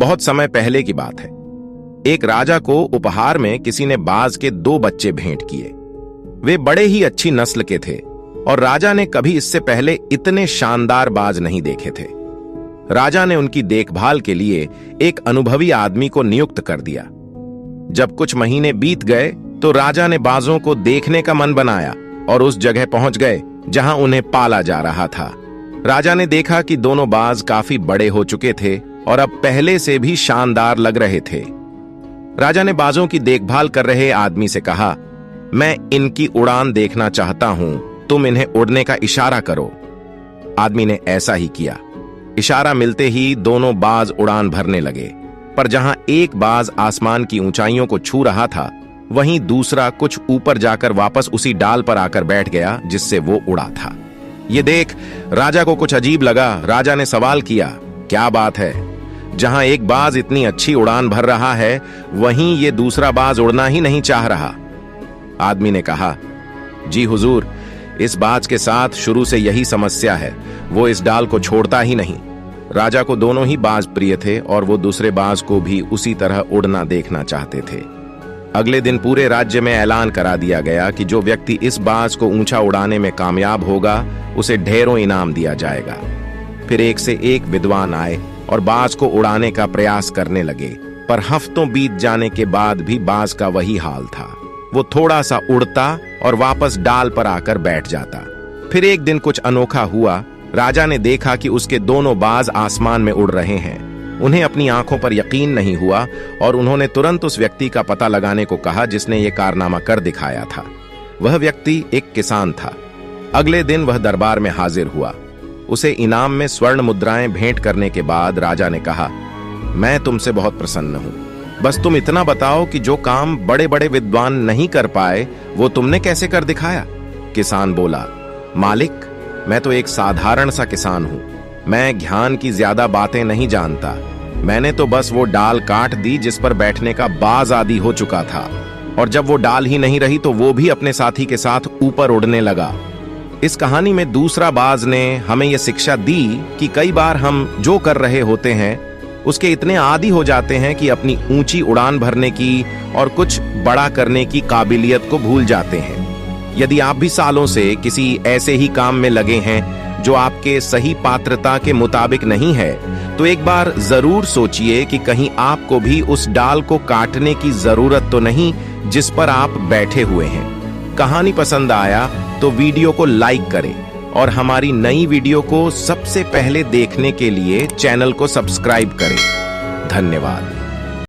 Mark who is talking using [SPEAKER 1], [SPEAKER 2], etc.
[SPEAKER 1] बहुत समय पहले की बात है। एक राजा को उपहार में किसी ने बाज के 2 बच्चे भेंट किए। वे बड़े ही अच्छी नस्ल के थे और राजा ने कभी इससे पहले इतने शानदार बाज नहीं देखे थे। राजा ने उनकी देखभाल के लिए एक अनुभवी आदमी को नियुक्त कर दिया। जब कुछ महीने बीत गए तो राजा ने बाजों को देखने का मन बनाया और उस जगह पहुंच गए जहां उन्हें पाला जा रहा था। राजा ने देखा कि दोनों बाज काफी बड़े हो चुके थे और अब पहले से भी शानदार लग रहे थे। राजा ने बाजों की देखभाल कर रहे आदमी से कहा, मैं इनकी उड़ान देखना चाहता हूं, तुम इन्हें उड़ने का इशारा करो। आदमी ने ऐसा ही किया। इशारा मिलते ही दोनों बाज उड़ान भरने लगे, पर जहां एक बाज आसमान की ऊंचाइयों को छू रहा था, वहीं दूसरा कुछ ऊपर जाकर वापस उसी डाल पर आकर बैठ गया जिससे वो उड़ा था। ये देख राजा को कुछ अजीब लगा। राजा ने सवाल किया, क्या बात है? जहां एक बाज इतनी अच्छी उड़ान भर रहा है, वहीं ये दूसरा बाज उड़ना ही नहीं चाह रहा। आदमी ने कहा, जी हुजूर, इस बाज के साथ शुरू से यही समस्या है, वो इस डाल को छोड़ता ही नहीं। राजा को दोनों ही बाज प्रिय थे और वो दूसरे बाज को भी उसी तरह उड़ना देखना चाहते थे। अगले दिन पूरे राज्य में ऐलान करा दिया गया कि जो व्यक्ति इस बाज को ऊंचा उड़ाने में कामयाब होगा, उसे ढेरों इनाम दिया जाएगा। फिर एक से एक विद्वान आए और बाज को उड़ाने का प्रयास करने लगे, पर हफ्तों बीत जाने के बाद भी बाज का वही हाल था। वो थोड़ा सा उड़ता और वापस डाल पर आकर बैठ जाता। फिर एक दिन कुछ अनोखा हुआ। राजा ने देखा कि उसके दोनों बाज आसमान में उड़ रहे हैं। उन्हें अपनी आंखों पर यकीन नहीं हुआ और उन्होंने तुरंत उस व्यक्ति का पता लगाने को कहा जिसने ये कारनामा कर दिखाया था। वह व्यक्ति एक किसान था। अगले दिन वह दरबार में हाजिर हुआ। उसे इनाम में स्वर्ण मुद्राएं भेंट करने के बाद राजा ने कहा, मैं तुमसे बहुत प्रसन्न हूं। बस तुम इतना बताओ कि जो काम बड़े बड़े विद्वान नहीं कर पाए, वो तुमने कैसे कर दिखाया? किसान बोला, मालिक, मैं तो एक साधारण सा किसान हूं। मैं ज्ञान की ज्यादा बातें नहीं जानता। मैंने तो बस वो डाल काट दी जिस पर बैठने का बाज आदी हो चुका था, और जब वो डाल ही नहीं रही तो वो भी अपने साथी के साथ ऊपर उड़ने लगा। इस कहानी में दूसरा बाज ने हमें यह शिक्षा दी कि कई बार हम जो कर रहे होते हैं उसके इतने आदी हो जाते हैं कि अपनी ऊंची उड़ान भरने की और कुछ बड़ा करने की काबिलियत को भूल जाते हैं। यदि आप भी सालों से किसी ऐसे ही काम में लगे हैं जो आपके सही पात्रता के मुताबिक नहीं है, तो एक बार जरूर सोचिए कि कहीं आपको भी उस डाल को काटने की जरूरत तो नहीं जिस पर आप बैठे हुए हैं। कहानी पसंद आया तो वीडियो को लाइक करें और हमारी नई वीडियो को सबसे पहले देखने के लिए चैनल को सब्सक्राइब करें। धन्यवाद।